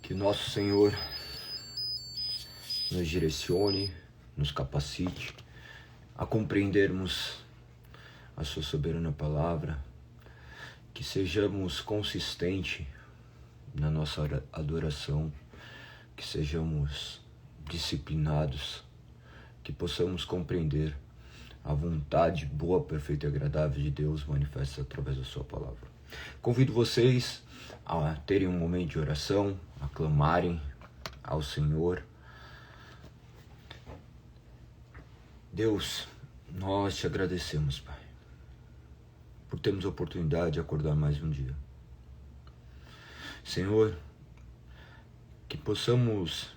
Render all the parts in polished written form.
Que nosso Senhor nos direcione, nos capacite a compreendermos a sua soberana palavra, que sejamos consistentes na nossa adoração, que sejamos disciplinados, que possamos compreender a vontade boa, perfeita e agradável de Deus manifesta através da sua palavra. Convido vocês a terem um momento de oração, a clamarem ao Senhor. Deus, nós te agradecemos, Pai, por termos a oportunidade de acordar mais um dia. Senhor, que possamos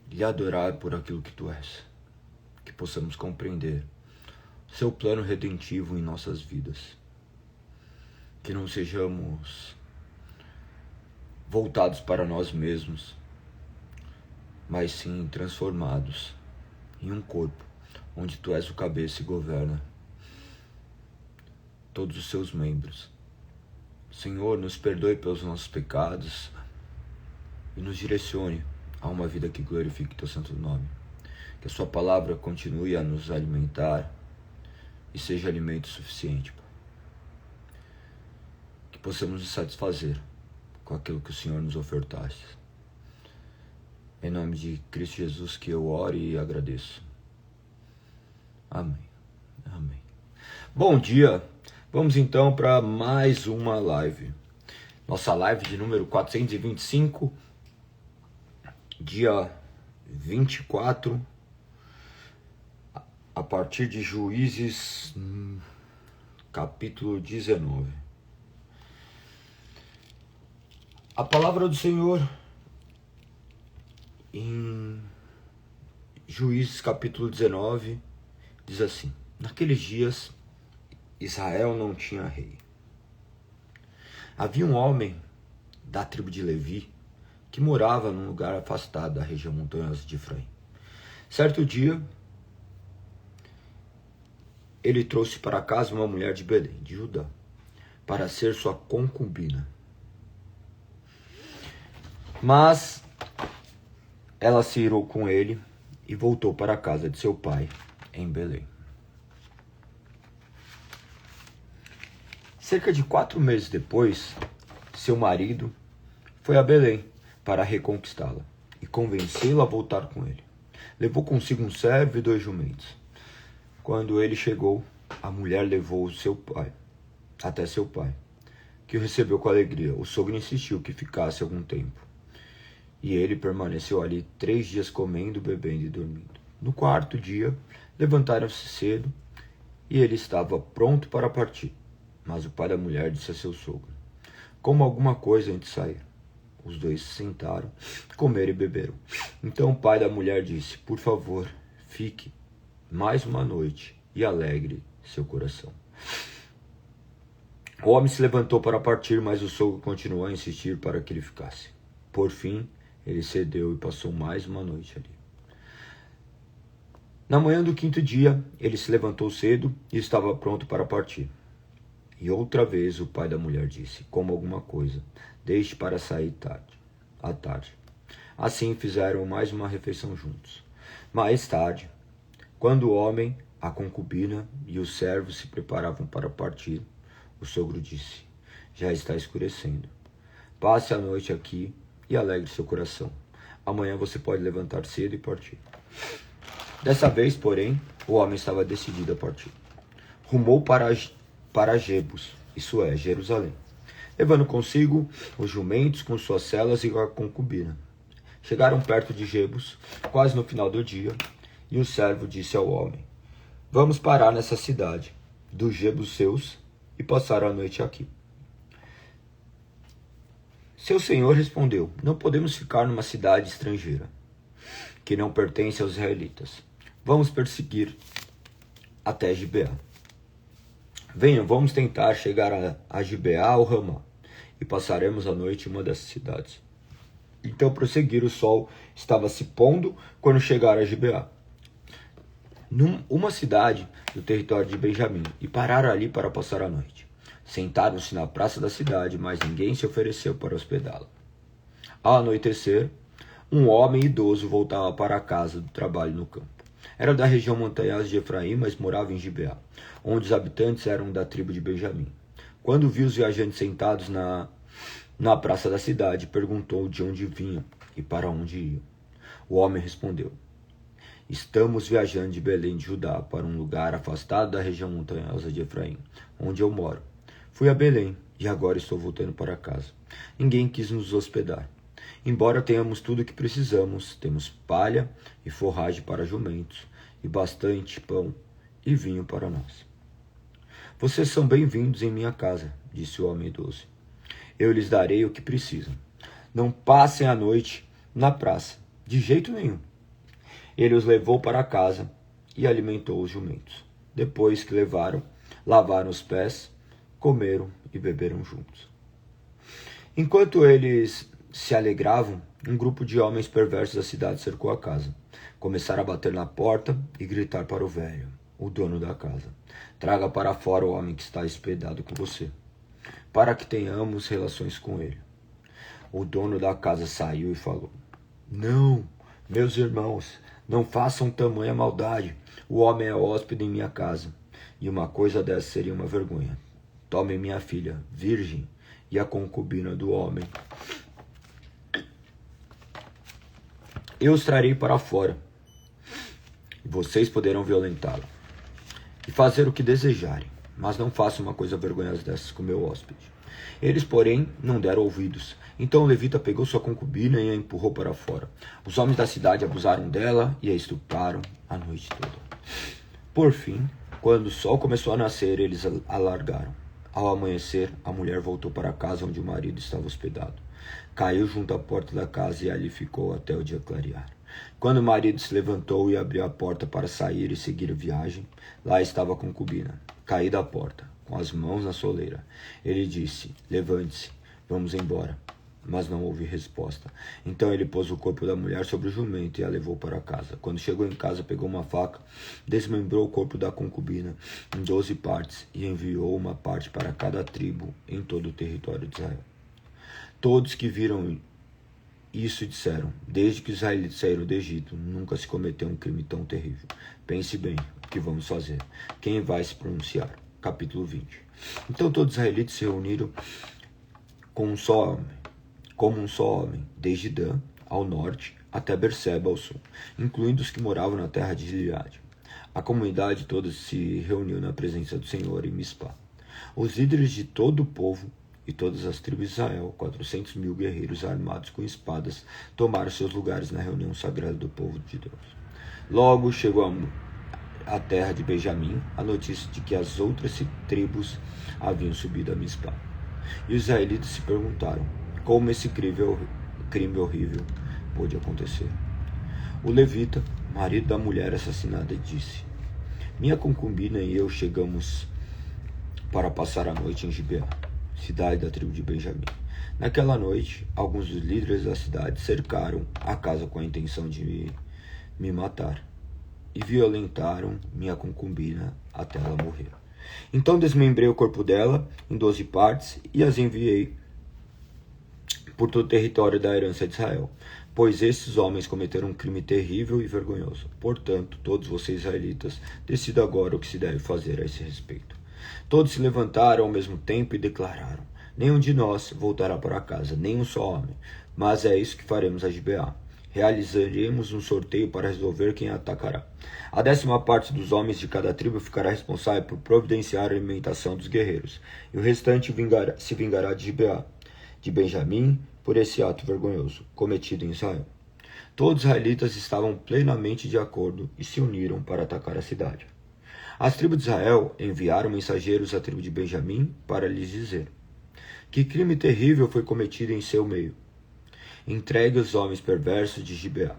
lhe adorar por aquilo que Tu és, que possamos compreender Seu plano redentivo em nossas vidas, que não sejamos voltados para nós mesmos, mas sim transformados em um corpo onde Tu és o cabeça e governa todos os seus membros. Senhor, nos perdoe pelos nossos pecados e nos direcione a uma vida que glorifique Teu santo nome. Que a Sua palavra continue a nos alimentar e seja alimento suficiente, Pai. Que possamos nos satisfazer com aquilo que o Senhor nos ofertasse. Em nome de Cristo Jesus que eu oro e agradeço. Amém. Amém. Bom dia. Vamos então para mais uma live. Nossa live de número 425, dia 24, a partir de Juízes, capítulo 19. A palavra do Senhor em Juízes, capítulo 19, diz assim: Naqueles dias, Israel não tinha rei. Havia um homem da tribo de Levi que morava num lugar afastado da região montanhosa de Efraim. Certo dia, ele trouxe para casa uma mulher de Belém, de Judá, para ser sua concubina. Mas ela se irou com ele e voltou para a casa de seu pai, em Belém. Cerca de 4 meses depois, seu marido foi a Belém para reconquistá-la e convencê-la a voltar com ele. Levou consigo um servo e 2 jumentos. Quando ele chegou, a mulher levou seu pai até seu pai, que o recebeu com alegria. O sogro insistiu que ficasse algum tempo, e ele permaneceu ali 3 dias comendo, bebendo e dormindo. No 4º dia, levantaram-se cedo, e ele estava pronto para partir. Mas o pai da mulher disse a seu sogro: Coma alguma coisa antes de sair. Os 2 se sentaram, comeram e beberam. Então o pai da mulher disse: Por favor, fique mais uma noite e alegre seu coração. O homem se levantou para partir, mas o sogro continuou a insistir para que ele ficasse. Por fim, ele cedeu e passou mais uma noite ali. Na manhã do 5º dia, ele se levantou cedo e estava pronto para partir. E outra vez o pai da mulher disse: Coma alguma coisa, deixe para sair à tarde. Assim fizeram mais uma refeição juntos. Mais tarde, quando o homem, a concubina e os servos se preparavam para partir, o sogro disse: Já está escurecendo. Passe a noite aqui e alegre seu coração. Amanhã você pode levantar cedo e partir. Dessa vez, porém, o homem estava decidido a partir. Rumou para Jebus, isso é, Jerusalém, levando consigo os jumentos com suas selas e a concubina. Chegaram perto de Jebus, quase no final do dia, e o servo disse ao homem: Vamos parar nessa cidade dos jebuseus e passar a noite aqui. Seu senhor respondeu: Não podemos ficar numa cidade estrangeira, que não pertence aos israelitas. Vamos perseguir até Gibeá. Venham, vamos tentar chegar a Gibeá ou Ramá, e passaremos a noite em uma dessas cidades. Então prosseguiram. O sol estava se pondo quando chegaram a Gibeá, numa cidade do território de Benjamim, e pararam ali para passar a noite. Sentaram-se na praça da cidade, mas ninguém se ofereceu para hospedá-la. Ao anoitecer, um homem idoso voltava para a casa do trabalho no campo. Era da região montanhosa de Efraim, mas morava em Gibeá, onde os habitantes eram da tribo de Benjamim. Quando viu os viajantes sentados na praça da cidade, perguntou de onde vinham e para onde iam. O homem respondeu: estamos viajando de Belém de Judá para um lugar afastado da região montanhosa de Efraim, onde eu moro. Fui a Belém e agora estou voltando para casa. Ninguém quis nos hospedar. Embora tenhamos tudo o que precisamos, temos palha e forragem para jumentos, e bastante pão e vinho para nós. Vocês são bem-vindos em minha casa, disse o homem idoso. Eu lhes darei o que precisam. Não passem a noite na praça, de jeito nenhum. Ele os levou para casa e alimentou os jumentos. Depois que lavaram os pés, comeram e beberam juntos. Enquanto eles se alegravam, um grupo de homens perversos da cidade cercou a casa. Começaram a bater na porta e gritar para o velho, o dono da casa: traga para fora o homem que está hospedado com você, para que tenhamos relações com ele. O dono da casa saiu e falou: não, meus irmãos, não façam tamanha maldade. O homem é hóspede em minha casa, e uma coisa dessa seria uma vergonha. Tomem minha filha, virgem, e a concubina do homem. Eu os trarei para fora, e vocês poderão violentá-la e fazer o que desejarem, mas não façam uma coisa vergonhosa dessas com meu hóspede. Eles, porém, não deram ouvidos. Então o levita pegou sua concubina e a empurrou para fora. Os homens da cidade abusaram dela e a estupraram a noite toda. Por fim, quando o sol começou a nascer, eles a largaram. Ao amanhecer, a mulher voltou para a casa onde o marido estava hospedado. Caiu junto à porta da casa e ali ficou até o dia clarear. Quando o marido se levantou e abriu a porta para sair e seguir a viagem, lá estava a concubina, caída à porta, com as mãos na soleira. Ele disse: levante-se, vamos embora. Mas não houve resposta. Então ele pôs o corpo da mulher sobre o jumento e a levou para casa. Quando chegou em casa, pegou uma faca, desmembrou o corpo da concubina em 12 partes e enviou uma parte para cada tribo em todo o território de Israel. Todos que viram isso disseram: desde que os israelitas saíram do Egito, nunca se cometeu um crime tão terrível. Pense bem, o que vamos fazer? Quem vai se pronunciar? Capítulo 20. Então todos os israelitas se reuniram como um só homem, desde Dan, ao norte, até Berseba, ao sul, incluindo os que moravam na terra de Gileade. A comunidade toda se reuniu na presença do Senhor em Mispá. Os líderes de todo o povo e todas as tribos de Israel, 400.000 guerreiros armados com espadas, tomaram seus lugares na reunião sagrada do povo de Deus. Logo chegou à terra de Benjamim a notícia de que as outras tribos haviam subido a Mispá. E os israelitas se perguntaram como esse crime horrível pôde acontecer. O levita, marido da mulher assassinada, disse: minha concubina e eu chegamos para passar a noite em Gibeá, cidade da tribo de Benjamim. Naquela noite, alguns dos líderes da cidade cercaram a casa com a intenção de me matar e violentaram minha concubina até ela morrer. Então desmembrei o corpo dela em 12 partes e as enviei por todo o território da herança de Israel, pois esses homens cometeram um crime terrível e vergonhoso. Portanto, todos vocês israelitas, decidam agora o que se deve fazer a esse respeito. Todos se levantaram ao mesmo tempo e declararam: nenhum de nós voltará para casa, nem um só homem, mas é isso que faremos a Gibeá. Realizaremos um sorteio para resolver quem atacará. A 10ª parte dos homens de cada tribo ficará responsável por providenciar a alimentação dos guerreiros, e o restante se vingará de Gibeá, de Benjamim, por esse ato vergonhoso cometido em Israel. Todos os israelitas estavam plenamente de acordo e se uniram para atacar a cidade. As tribos de Israel enviaram mensageiros à tribo de Benjamim para lhes dizer: que crime terrível foi cometido em seu meio. Entregue os homens perversos de Gibeá,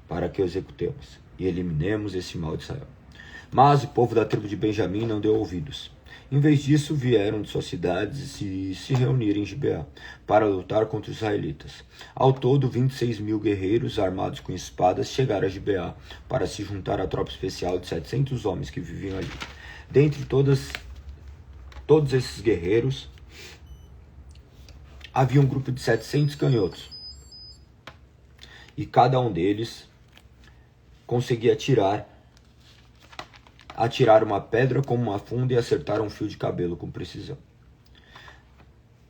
para que o executemos e eliminemos esse mal de Israel. Mas o povo da tribo de Benjamim não deu ouvidos. Em vez disso, vieram de suas cidades e se reuniram em Gibeá para lutar contra os israelitas. Ao todo, 26.000 guerreiros armados com espadas chegaram a Gibeá para se juntar à tropa especial de 700 homens que viviam ali. Dentre todos esses guerreiros, havia um grupo de 700 canhotos e cada um deles conseguia atirar uma pedra como uma funda e acertar um fio de cabelo com precisão.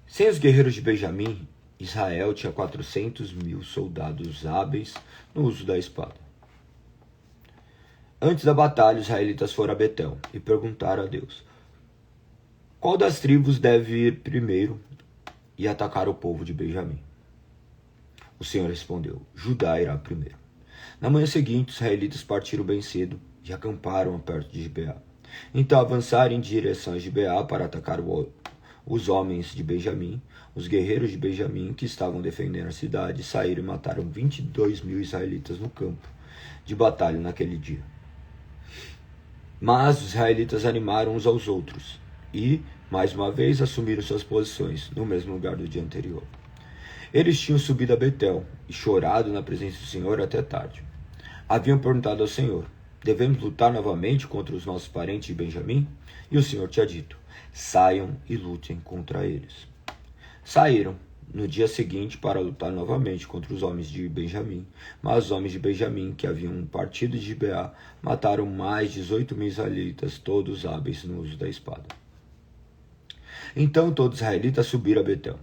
Sem os guerreiros de Benjamim, Israel tinha 400.000 soldados hábeis no uso da espada. Antes da batalha, os israelitas foram a Betel e perguntaram a Deus: qual das tribos deve ir primeiro e atacar o povo de Benjamim? O Senhor respondeu: Judá irá primeiro. Na manhã seguinte, os israelitas partiram bem cedo e acamparam perto de Gibeá. Então avançaram em direção a Gibeá para atacar os homens de Benjamim. Os guerreiros de Benjamim, que estavam defendendo a cidade, saíram e mataram 22.000 israelitas no campo de batalha naquele dia. Mas os israelitas animaram uns aos outros e, mais uma vez, assumiram suas posições no mesmo lugar do dia anterior. Eles tinham subido a Betel e chorado na presença do Senhor até tarde. Haviam perguntado ao Senhor: devemos lutar novamente contra os nossos parentes de Benjamim? E o Senhor tinha dito: saiam e lutem contra eles. Saíram no dia seguinte para lutar novamente contra os homens de Benjamim. Mas os homens de Benjamim, que haviam partido de Gibeá, mataram mais de 18.000 israelitas, todos hábeis no uso da espada. Então todos os israelitas subiram a Betel.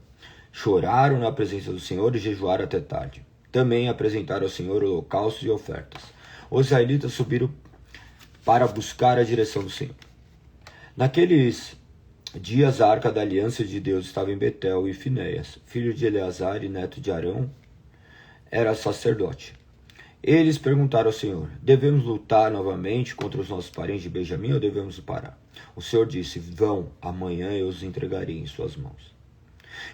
Choraram na presença do Senhor e jejuaram até tarde. Também apresentaram ao Senhor holocaustos e ofertas. Os israelitas subiram para buscar a direção do Senhor. Naqueles dias, a arca da aliança de Deus estava em Betel e Finéias, filho de Eleazar e neto de Arão, era sacerdote. Eles perguntaram ao Senhor: devemos lutar novamente contra os nossos parentes de Benjamim ou devemos parar? O Senhor disse: vão, amanhã eu os entregarei em suas mãos.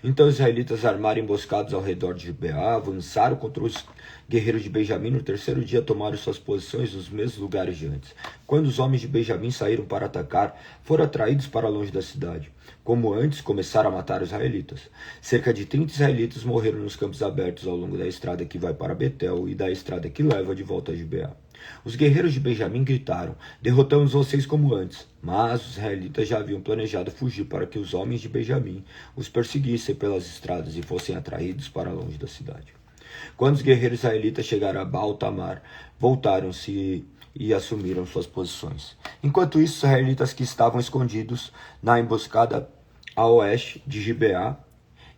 Então os israelitas armaram emboscados ao redor de Gibeá, avançaram contra os guerreiros de Benjamim. No terceiro dia tomaram suas posições nos mesmos lugares de antes. Quando os homens de Benjamim saíram para atacar, foram atraídos para longe da cidade. Como antes, começaram a matar os israelitas. Cerca de 30 israelitas morreram nos campos abertos ao longo da estrada que vai para Betel e da estrada que leva de volta a Gibeá. Os guerreiros de Benjamim gritaram: derrotamos vocês como antes. Mas os israelitas já haviam planejado fugir para que os homens de Benjamim os perseguissem pelas estradas e fossem atraídos para longe da cidade. Quando os guerreiros israelitas chegaram a Baal-Tamar, voltaram-se e assumiram suas posições. Enquanto isso, os israelitas que estavam escondidos na emboscada a oeste de Gibeá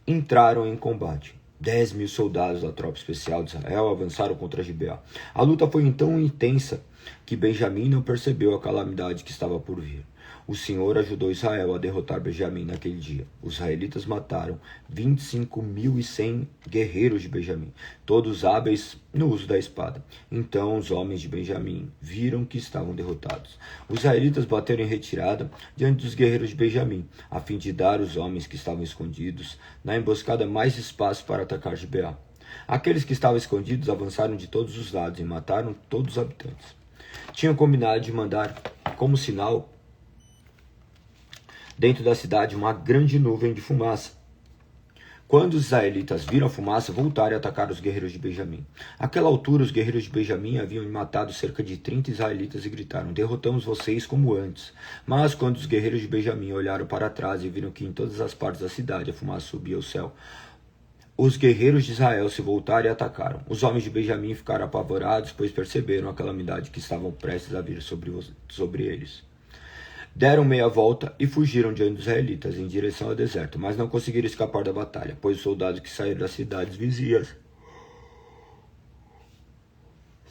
entraram em combate. 10.000 soldados da tropa especial de Israel avançaram contra Gibeá. A luta foi tão intensa que Benjamim não percebeu a calamidade que estava por vir. O Senhor ajudou Israel a derrotar Benjamim naquele dia. Os israelitas mataram 25.100 guerreiros de Benjamim, todos hábeis no uso da espada. Então os homens de Benjamim viram que estavam derrotados. Os israelitas bateram em retirada diante dos guerreiros de Benjamim, a fim de dar aos homens que estavam escondidos na emboscada mais espaço para atacar Gibeá. Aqueles que estavam escondidos avançaram de todos os lados e mataram todos os habitantes. Tinham combinado de mandar como sinal dentro da cidade uma grande nuvem de fumaça. Quando os israelitas viram a fumaça, voltaram a atacar os guerreiros de Benjamim. Àquela altura, os guerreiros de Benjamim haviam matado cerca de 30 israelitas e gritaram: derrotamos vocês como antes. Mas quando os guerreiros de Benjamim olharam para trás e viram que em todas as partes da cidade a fumaça subia ao céu, os guerreiros de Israel se voltaram e atacaram. Os homens de Benjamim ficaram apavorados, pois perceberam a calamidade que estavam prestes a vir sobre eles. Deram meia volta e fugiram diante dos israelitas em direção ao deserto, mas não conseguiram escapar da batalha, pois os soldados que saíram das cidades vizinhas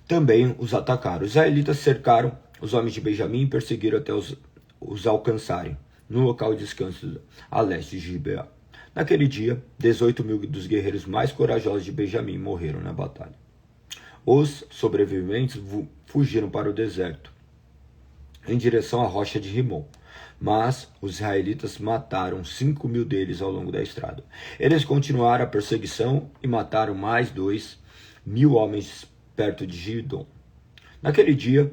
também os atacaram. Os israelitas cercaram os homens de Benjamim e perseguiram até os alcançarem no local de descanso a leste de Gibeá. Naquele dia, 18.000 dos guerreiros mais corajosos de Benjamim morreram na batalha. Os sobreviventes fugiram para o deserto, em direção à rocha de Rimon. Mas os israelitas mataram 5.000 deles ao longo da estrada. Eles continuaram a perseguição e mataram mais 2.000 homens perto de Gidom. Naquele dia,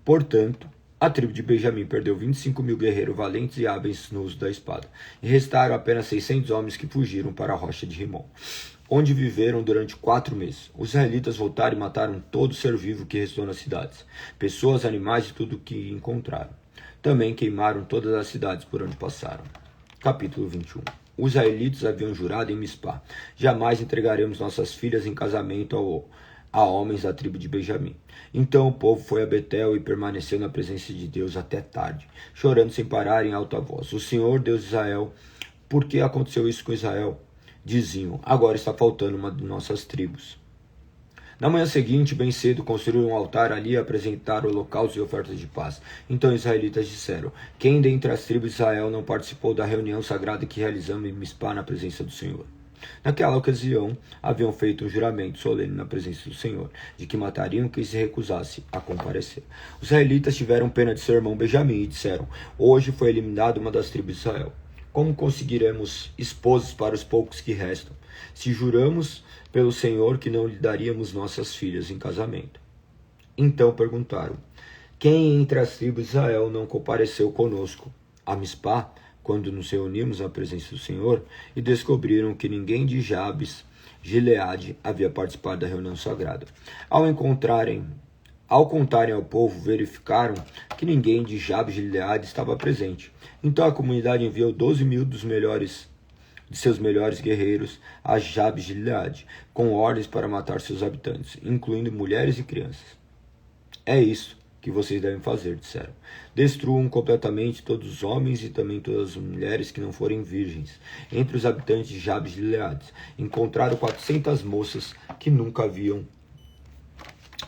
portanto, a tribo de Benjamim perdeu 25.000 guerreiros valentes e hábeis no uso da espada. E restaram apenas 600 homens que fugiram para a rocha de Rimon, onde viveram durante 4 meses. Os israelitas voltaram e mataram todo ser vivo que restou nas cidades, pessoas, animais e tudo o que encontraram. Também queimaram todas as cidades por onde passaram. Capítulo 21. Os israelitas haviam jurado em Mispá: jamais entregaremos nossas filhas em casamento a homens da tribo de Benjamim. Então o povo foi a Betel e permaneceu na presença de Deus até tarde, chorando sem parar em alta voz. O Senhor, Deus de Israel, por que aconteceu isso com Israel? Diziam, agora está faltando uma de nossas tribos. Na manhã seguinte, bem cedo, construíram um altar ali e apresentaram holocaustos e ofertas de paz. Então os israelitas disseram, quem dentre as tribos de Israel não participou da reunião sagrada que realizamos em Mispá na presença do Senhor? Naquela ocasião, haviam feito um juramento solene na presença do Senhor, de que matariam quem se recusasse a comparecer. Os israelitas tiveram pena de seu irmão Benjamim e disseram, hoje foi eliminada uma das tribos de Israel. Como conseguiremos esposas para os poucos que restam, se juramos pelo Senhor que não lhe daríamos nossas filhas em casamento? Então perguntaram, quem entre as tribos de Israel não compareceu conosco a Mispá, quando nos reunimos na presença do Senhor, e descobriram que ninguém de Jabes, Gileade, havia participado da reunião sagrada. Ao contarem ao povo, verificaram que ninguém de Jabes, Gileade estava presente. Então a comunidade enviou 12.000 de seus melhores guerreiros a Jabes, Gileade, com ordens para matar seus habitantes, incluindo mulheres e crianças. É isso que vocês devem fazer, disseram. Destruam completamente todos os homens e também todas as mulheres que não forem virgens. Entre os habitantes de Jabes de Gileade, encontraram 400 moças que nunca haviam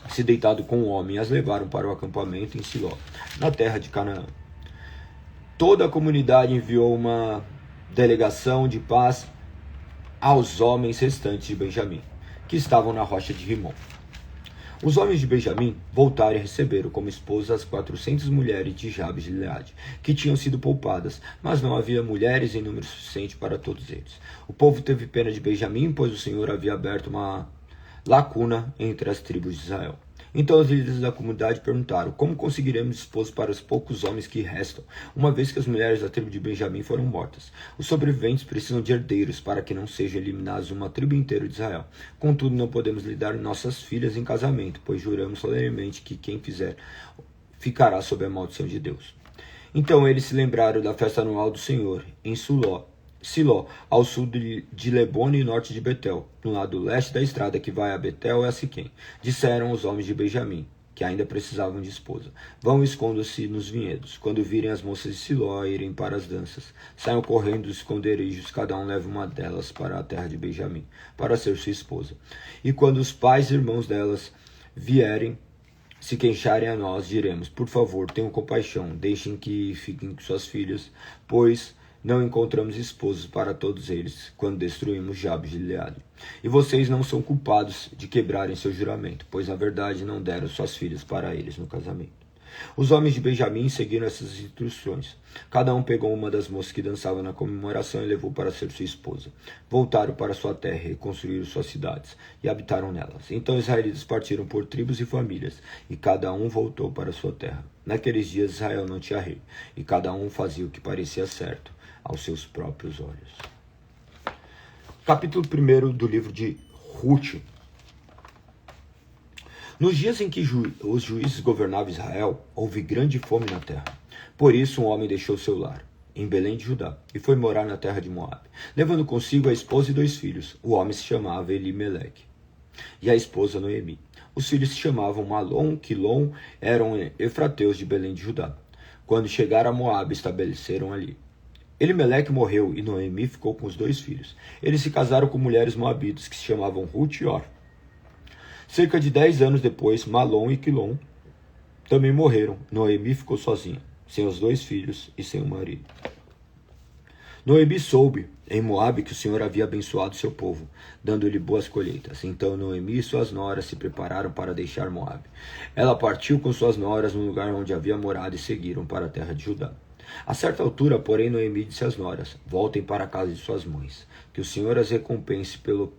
se deitado com um homem e as levaram para o acampamento em Siló, na terra de Canaã. Toda a comunidade enviou uma delegação de paz aos homens restantes de Benjamim, que estavam na rocha de Rimon. Os homens de Benjamim voltaram e receberam como esposas as 400 mulheres de Jabes de Gileade, que tinham sido poupadas, mas não havia mulheres em número suficiente para todos eles. O povo teve pena de Benjamim, pois o Senhor havia aberto uma lacuna entre as tribos de Israel. Então os líderes da comunidade perguntaram, como conseguiremos esposos para os poucos homens que restam, uma vez que as mulheres da tribo de Benjamim foram mortas? Os sobreviventes precisam de herdeiros para que não sejam eliminados uma tribo inteira de Israel. Contudo, não podemos lhe dar nossas filhas em casamento, pois juramos solenemente que quem fizer ficará sob a maldição de Deus. Então eles se lembraram da festa anual do Senhor, em Siló, ao sul de Lebone e norte de Betel, no lado leste da estrada que vai a Betel e a Siquém. Disseram os homens de Benjamim, que ainda precisavam de esposa, vão e escondam-se nos vinhedos. Quando virem as moças de Siló irem para as danças, saiam correndo dos esconderijos, cada um leva uma delas para a terra de Benjamim, para ser sua esposa. E quando os pais e irmãos delas vierem se queixarem a nós, diremos, por favor, tenham compaixão, deixem que fiquem com suas filhas, pois não encontramos esposos para todos eles, quando destruímos Jabes de Gileade. E vocês não são culpados de quebrarem seu juramento, pois na verdade não deram suas filhas para eles no casamento. Os homens de Benjamim seguiram essas instruções. Cada um pegou uma das moças que dançavam na comemoração e levou para ser sua esposa. Voltaram para sua terra e reconstruíram suas cidades, e habitaram nelas. Então os israelitas partiram por tribos e famílias, e cada um voltou para sua terra. Naqueles dias Israel não tinha rei, e cada um fazia o que parecia certo aos seus próprios olhos. Capítulo 1 do livro de Ruth. Nos dias em que os juízes governavam Israel, houve grande fome na terra. Por isso um homem deixou seu lar, em Belém de Judá, e foi morar na terra de Moabe, levando consigo a esposa e 2 filhos. O homem se chamava Elimeleque, e a esposa Noemi. Os filhos se chamavam Malom, Quilom, eram efrateus de Belém de Judá. Quando chegaram a Moabe, estabeleceram ali. Elimeleque morreu e Noemi ficou com os 2 filhos. Eles se casaram com mulheres moabitas que se chamavam Ruth e Orfa. Cerca de 10 anos depois, Malom e Quilom também morreram. Noemi ficou sozinha, sem os 2 filhos e sem o marido. Noemi soube em Moabe que o Senhor havia abençoado seu povo, dando-lhe boas colheitas. Então Noemi e suas noras se prepararam para deixar Moabe. Ela partiu com suas noras no lugar onde havia morado e seguiram para a terra de Judá. A certa altura, porém, Noemi disse às noras, voltem para a casa de suas mães, que o Senhor as recompense pelo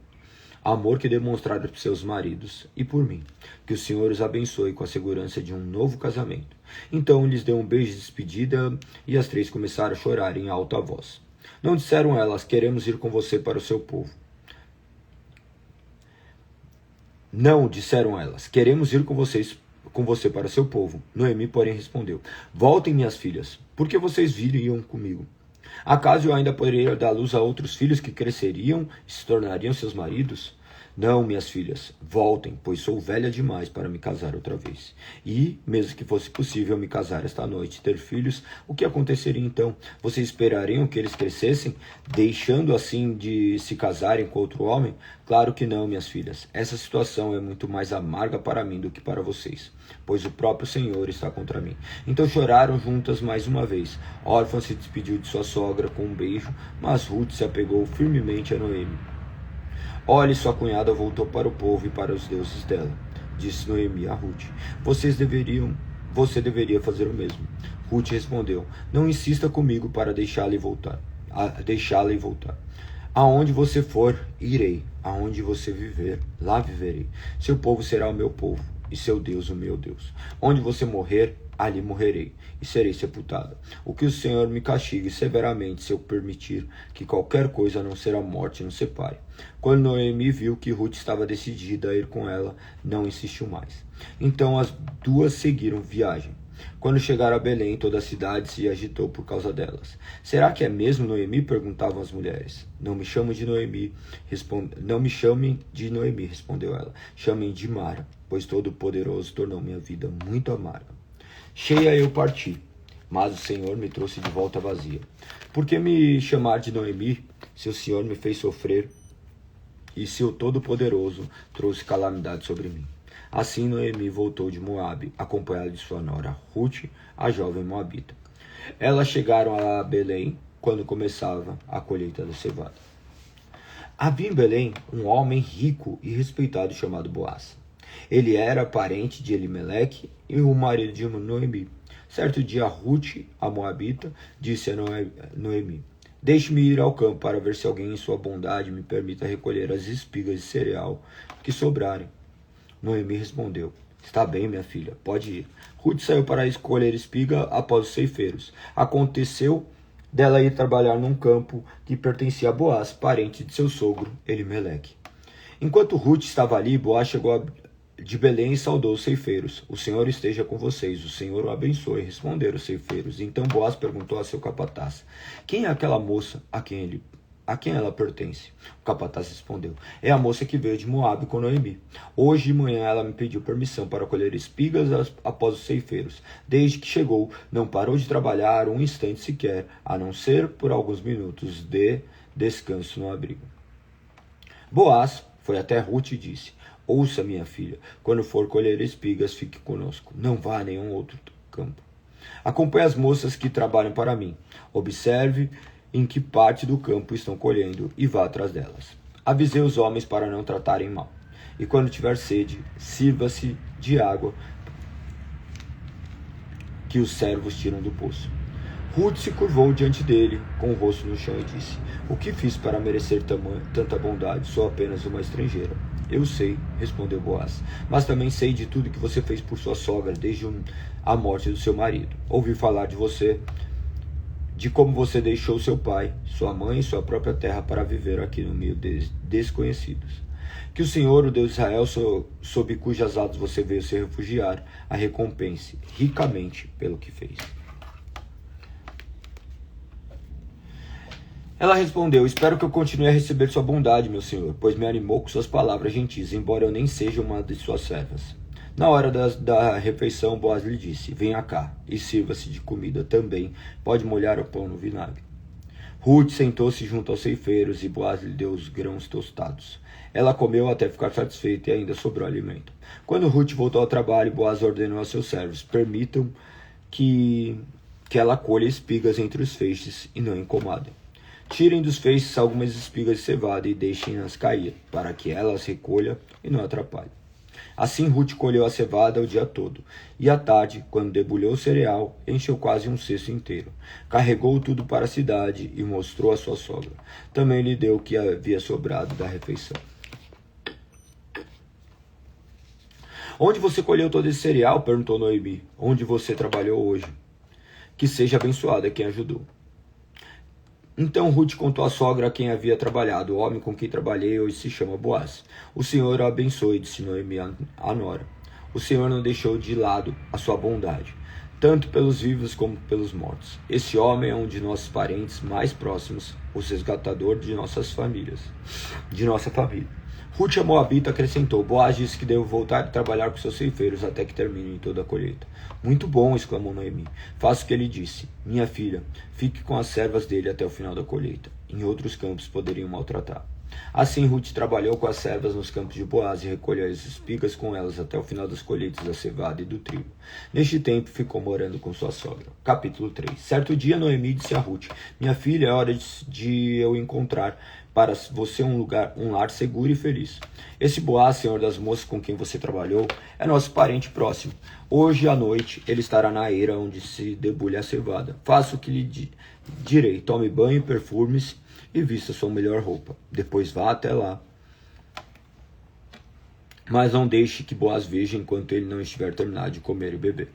amor que demonstraram por seus maridos e por mim, que o Senhor os abençoe com a segurança de um novo casamento. Então lhes deu um beijo de despedida e as 3 começaram a chorar em alta voz. Não disseram elas, queremos ir com você para o seu povo. Não, disseram elas, queremos ir com você para seu povo. Noemi, porém, respondeu, voltem, minhas filhas, por que vocês viriam comigo? Acaso eu ainda poderia dar luz a outros filhos que cresceriam e se tornariam seus maridos? Não, minhas filhas, voltem, pois sou velha demais para me casar outra vez. E, mesmo que fosse possível me casar esta noite e ter filhos, o que aconteceria então? Vocês esperariam que eles crescessem, deixando assim de se casarem com outro homem? Claro que não, minhas filhas. Essa situação é muito mais amarga para mim do que para vocês, pois o próprio Senhor está contra mim. Então choraram juntas mais uma vez. Orfa se despediu de sua sogra com um beijo, mas Ruth se apegou firmemente a Noemi. Olhe, sua cunhada voltou para o povo e para os deuses dela, disse Noemi a Ruth. Você deveria fazer o mesmo. Ruth respondeu: não insista comigo para deixá-la e voltar. Aonde você for, irei. Aonde você viver, lá viverei. Seu povo será o meu povo, e seu Deus o meu Deus. Onde você morrer, ali morrerei, e serei sepultada. O que o Senhor me castigue severamente se eu permitir que qualquer coisa a não ser a morte nos separe. Quando Noemi viu que Ruth estava decidida a ir com ela, não insistiu mais. Então as duas seguiram viagem. Quando chegaram a Belém, toda a cidade se agitou por causa delas. Será que é mesmo Noemi? Perguntavam as mulheres. Não me chamem de Noemi, respondeu ela. Chamem de Mara, pois Todo-Poderoso tornou minha vida muito amarga. Cheia eu parti, mas o Senhor me trouxe de volta vazia. Por que me chamar de Noemi, se o Senhor me fez sofrer e se o Todo-Poderoso trouxe calamidade sobre mim? Assim Noemi voltou de Moabe, acompanhada de sua nora Ruth, a jovem moabita. Elas chegaram a Belém quando começava a colheita da cevada. Havia em Belém um homem rico e respeitado chamado Boaz. Ele era parente de Elimeleque e o marido de Noemi. Certo dia Ruth, a moabita, disse a Noemi: deixe-me ir ao campo para ver se alguém em sua bondade me permita recolher as espigas de cereal que sobrarem. Noemi respondeu: está bem, minha filha, pode ir. Ruth saiu para escolher espiga após os ceifeiros. Aconteceu dela ir trabalhar num campo que pertencia a Boaz, parente de seu sogro, Elimeleque. Enquanto Ruth estava ali, Boaz chegou de Belém e saudou os ceifeiros. O Senhor esteja com vocês, o Senhor o abençoe, responderam os ceifeiros. Então Boaz perguntou a seu capataz: quem é aquela moça a quem ela pertence? O capataz respondeu: é a moça que veio de Moabe com Noemi. Hoje de manhã ela me pediu permissão para colher espigas após os ceifeiros. Desde que chegou, não parou de trabalhar um instante sequer, a não ser por alguns minutos de descanso no abrigo. Boaz foi até Ruth e disse: ouça, minha filha, quando for colher espigas, fique conosco. Não vá a nenhum outro campo. Acompanhe as moças que trabalham para mim. Observe em que parte do campo estão colhendo e vá atrás delas. Avisei os homens para não tratarem mal. E quando tiver sede, sirva-se de água que os servos tiram do poço. Ruth se curvou diante dele, com o rosto no chão, e disse: o que fiz para merecer tanta bondade? Sou apenas uma estrangeira. Eu sei, respondeu Boaz, mas também sei de tudo que você fez por sua sogra desde a morte do seu marido. Ouvi falar de você, de como você deixou seu pai, sua mãe e sua própria terra para viver aqui no meio de desconhecidos. Que o Senhor, o Deus de Israel, sob cujas asas você veio se refugiar, a recompense ricamente pelo que fez. Ela respondeu: espero que eu continue a receber sua bondade, meu senhor, pois me animou com suas palavras gentis, embora eu nem seja uma de suas servas. Na hora da refeição, Boaz lhe disse: venha cá e sirva-se de comida também, pode molhar o pão no vinagre. Ruth sentou-se junto aos ceifeiros e Boaz lhe deu os grãos tostados. Ela comeu até ficar satisfeita e ainda sobrou alimento. Quando Ruth voltou ao trabalho, Boaz ordenou a seus servos: permitam que ela colha espigas entre os feixes e não incomodem. Tirem dos feixes algumas espigas de cevada e deixem-nas cair, para que ela as recolha e não atrapalhe. Assim Ruth colheu a cevada o dia todo, e à tarde, quando debulhou o cereal, encheu quase um cesto inteiro. Carregou tudo para a cidade e mostrou à sua sogra. Também lhe deu o que havia sobrado da refeição. Onde você colheu todo esse cereal? Perguntou Noemi. Onde você trabalhou hoje? Que seja abençoada quem ajudou. Então Ruth contou à sogra a quem havia trabalhado: o homem com quem trabalhei hoje se chama Boaz. O Senhor o abençoe, disse Noemi à nora. O Senhor não deixou de lado a sua bondade, tanto pelos vivos como pelos mortos. Esse homem é um de nossos parentes mais próximos, o resgatador de nossa família. Ruth a Moabita acrescentou: Boaz disse que devo voltar e trabalhar com seus ceifeiros até que terminem toda a colheita. Muito bom, exclamou Noemi. Faça o que ele disse. Minha filha, fique com as servas dele até o final da colheita. Em outros campos poderiam maltratar. Assim Ruth trabalhou com as servas nos campos de Boaz e recolheu as espigas com elas até o final das colheitas da cevada e do trigo. Neste tempo ficou morando com sua sogra. Capítulo 3. Certo dia Noemi disse a Ruth: Minha filha, é hora de eu encontrar para você um lar seguro e feliz. Esse Boaz, senhor das moças com quem você trabalhou, é nosso parente próximo. Hoje à noite ele estará na eira onde se debulha a cevada. Faça o que lhe direi, tome banho, perfume-se e vista sua melhor roupa. Depois vá até lá. Mas não deixe que Boaz veja enquanto ele não estiver terminado de comer e beber.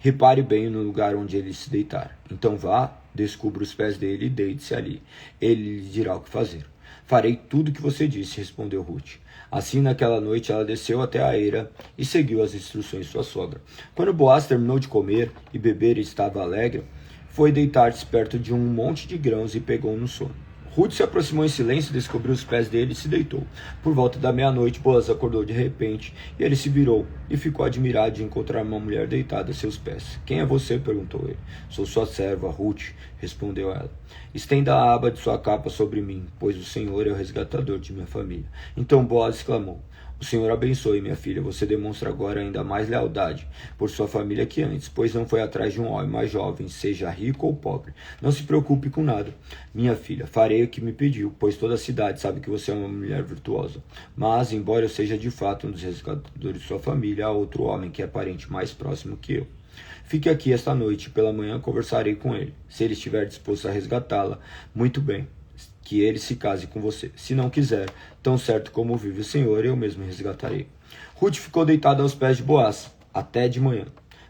Repare bem no lugar onde ele se deitar. Então vá, descubra os pés dele e deite-se ali. Ele lhe dirá o que fazer. Farei tudo o que você disse, respondeu Ruth. Assim, naquela noite, ela desceu até a eira e seguiu as instruções de sua sogra. Quando Boaz terminou de comer e beber e estava alegre, foi deitar-se perto de um monte de grãos e pegou no sono. Ruth se aproximou em silêncio, descobriu os pés dele e se deitou. Por volta da meia-noite, Boaz acordou de repente e ele se virou e ficou admirado de encontrar uma mulher deitada a seus pés. Quem é você? Perguntou ele. Sou sua serva, Ruth, respondeu ela. Estenda a aba de sua capa sobre mim, pois o Senhor é o resgatador de minha família. Então Boaz exclamou: O Senhor abençoe, minha filha. Você demonstra agora ainda mais lealdade por sua família que antes, pois não foi atrás de um homem mais jovem, seja rico ou pobre. Não se preocupe com nada, minha filha. Farei o que me pediu, pois toda a cidade sabe que você é uma mulher virtuosa. Mas, embora eu seja de fato um dos resgatadores de sua família, há outro homem que é parente mais próximo que eu. Fique aqui esta noite, pela manhã conversarei com ele. Se ele estiver disposto a resgatá-la, muito bem, que ele se case com você. Se não quiser, tão certo como vive o Senhor, eu mesmo resgatarei. Ruth ficou deitada aos pés de Boaz, até de manhã.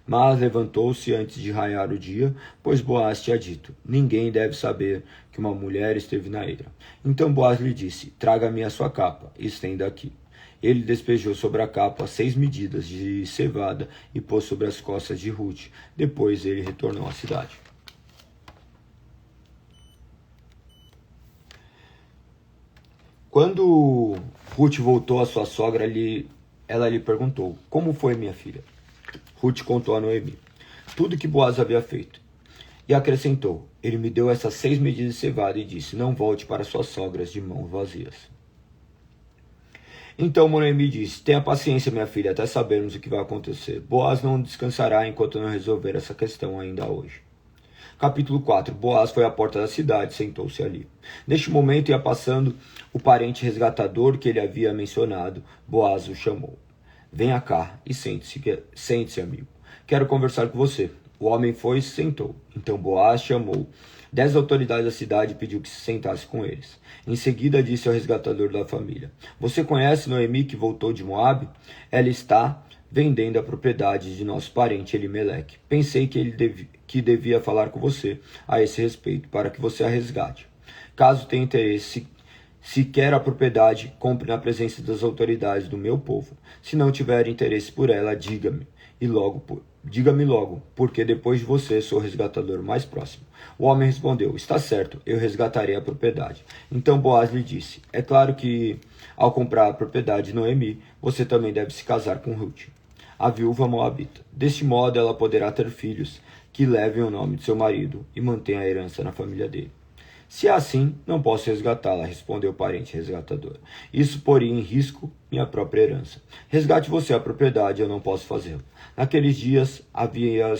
Mas levantou-se antes de raiar o dia, pois Boaz tinha dito: Ninguém deve saber que uma mulher esteve na eira. Então Boaz lhe disse: Traga-me a sua capa, e estenda aqui. Ele despejou sobre a capa 6 medidas de cevada e pôs sobre as costas de Ruth. Depois ele retornou à cidade. Quando Ruth voltou à sua sogra, ela lhe perguntou: Como foi, minha filha? Ruth contou a Noemi tudo que Boaz havia feito. E acrescentou: Ele me deu essas 6 medidas de cevada e disse: Não volte para suas sogras de mãos vazias. Então Noemi disse: Tenha paciência, minha filha, até sabermos o que vai acontecer. Boaz não descansará enquanto não resolver essa questão ainda hoje. Capítulo 4. Boaz foi à porta da cidade e sentou-se ali. Neste momento ia passando o parente resgatador que ele havia mencionado. Boaz o chamou. Venha cá e sente-se, amigo. Quero conversar com você. O homem foi e se sentou. Então Boaz chamou 10 autoridades da cidade e pediu que se sentasse com eles. Em seguida disse ao resgatador da família: Você conhece Noemi que voltou de Moabe? Ela está vendendo a propriedade de nosso parente Elimeleque. Pensei que que devia falar com você a esse respeito, para que você a resgate. Caso tenha interesse, se quer a propriedade, compre na presença das autoridades do meu povo. Se não tiver interesse por ela, diga-me logo, porque depois de você sou o resgatador mais próximo. O homem respondeu: Está certo, eu resgatarei a propriedade. Então Boaz lhe disse: É claro que, ao comprar a propriedade de Noemi, você também deve se casar com Ruth, a viúva moabita. Deste modo ela poderá ter filhos que levem o nome de seu marido e mantenham a herança na família dele. Se é assim, não posso resgatá-la, respondeu o parente resgatador. Isso poria em risco minha própria herança. Resgate você a propriedade, eu não posso fazê-lo. Naqueles dias havia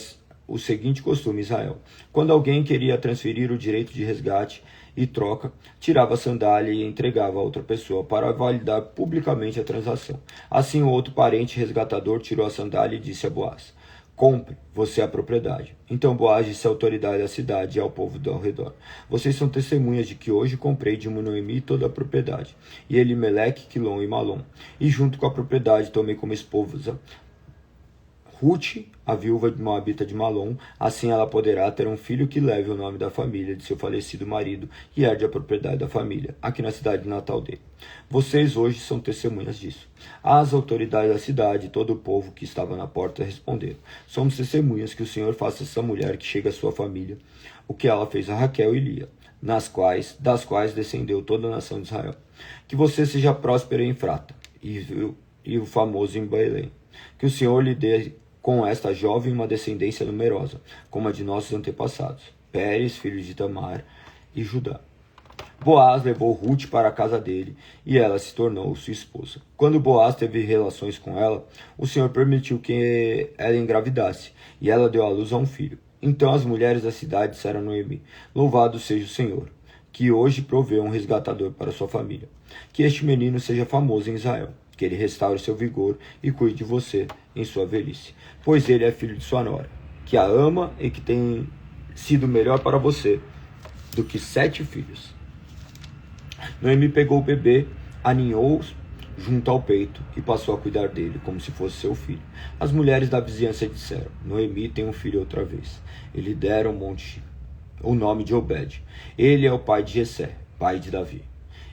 o seguinte costume em Israel: quando alguém queria transferir o direito de resgate e troca, tirava a sandália e entregava a outra pessoa para validar publicamente a transação. Assim o outro parente resgatador tirou a sandália e disse a Boaz: Compre você a propriedade. Então Boaz disse à autoridade da cidade e ao povo ao redor: Vocês são testemunhas de que hoje comprei de Noemi toda a propriedade, e Elimeleque, Quilom e Malom, e junto com a propriedade tomei como esposa Ruth, a viúva de Moabita de Malom. Assim ela poderá ter um filho que leve o nome da família de seu falecido marido e herde a propriedade da família, aqui na cidade natal dele. Vocês hoje são testemunhas disso. As autoridades da cidade e todo o povo que estava na porta responderam: Somos testemunhas que o Senhor faça essa mulher que chega à sua família o que ela fez a Raquel e Lia, das quais descendeu toda a nação de Israel. Que você seja próspero em Efrata e o famoso em Belém. Que o Senhor lhe dê com esta jovem uma descendência numerosa, como a de nossos antepassados, Pérez, filho de Tamar, e Judá. Boaz levou Ruth para a casa dele, e ela se tornou sua esposa. Quando Boaz teve relações com ela, o Senhor permitiu que ela engravidasse, e ela deu à luz a um filho. Então as mulheres da cidade disseram a Noemi: Louvado seja o Senhor, que hoje proveu um resgatador para sua família. Que este menino seja famoso em Israel, que ele restaure seu vigor e cuide de você em sua velhice, pois ele é filho de sua nora, que a ama e que tem sido melhor para você do que 7 filhos. Noemi pegou o bebê, aninhou-o junto ao peito e passou a cuidar dele como se fosse seu filho. As mulheres da vizinhança disseram: Noemi tem um filho outra vez. E lhe deram o nome de Obed. Ele é o pai de Jessé, pai de Davi.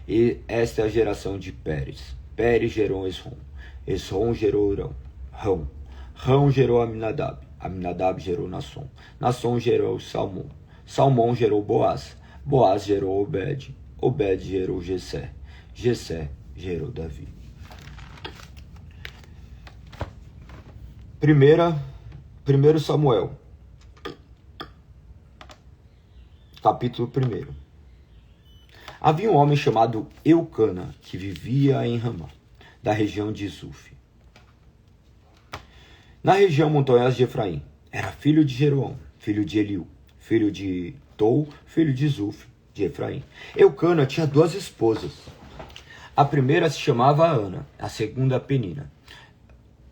E esta é a geração de Pérez. Pérez gerou Esrom. Esrom gerou Rão. Rão gerou Aminadab. Aminadab gerou Nasson. Nasson gerou Salmão. Salmão gerou Boaz. Boaz gerou Obed. Obed gerou Jessé. Jessé gerou Davi. Primeiro Samuel, capítulo 1. Havia um homem chamado Eucana, que vivia em Ramá, da região de Zuf, na região montanhosa de Efraim. Era filho de Jeroão, filho de Eliú, filho de Tou, filho de Zuf, de Efraim. Eucana tinha 2 esposas. A primeira se chamava Ana, a segunda Penina.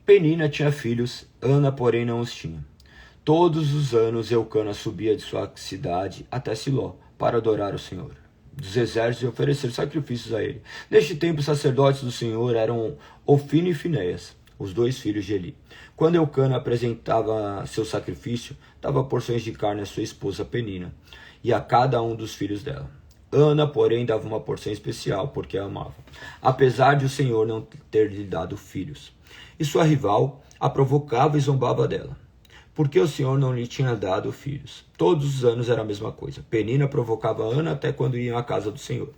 Penina tinha filhos, Ana, porém, não os tinha. Todos os anos Eucana subia de sua cidade até Siló para adorar o Senhor dos exércitos e oferecer sacrifícios a ele. Neste tempo, os sacerdotes do Senhor eram Ofni e Finéias, os 2 filhos de Eli. Quando Eucana apresentava seu sacrifício, dava porções de carne à sua esposa Penina e a cada um dos filhos dela. Ana, porém, dava uma porção especial porque a amava, apesar de o Senhor não ter lhe dado filhos. E sua rival a provocava e zombava dela, porque o Senhor não lhe tinha dado filhos. Todos os anos era a mesma coisa. Penina provocava Ana até quando iam à casa do Senhor.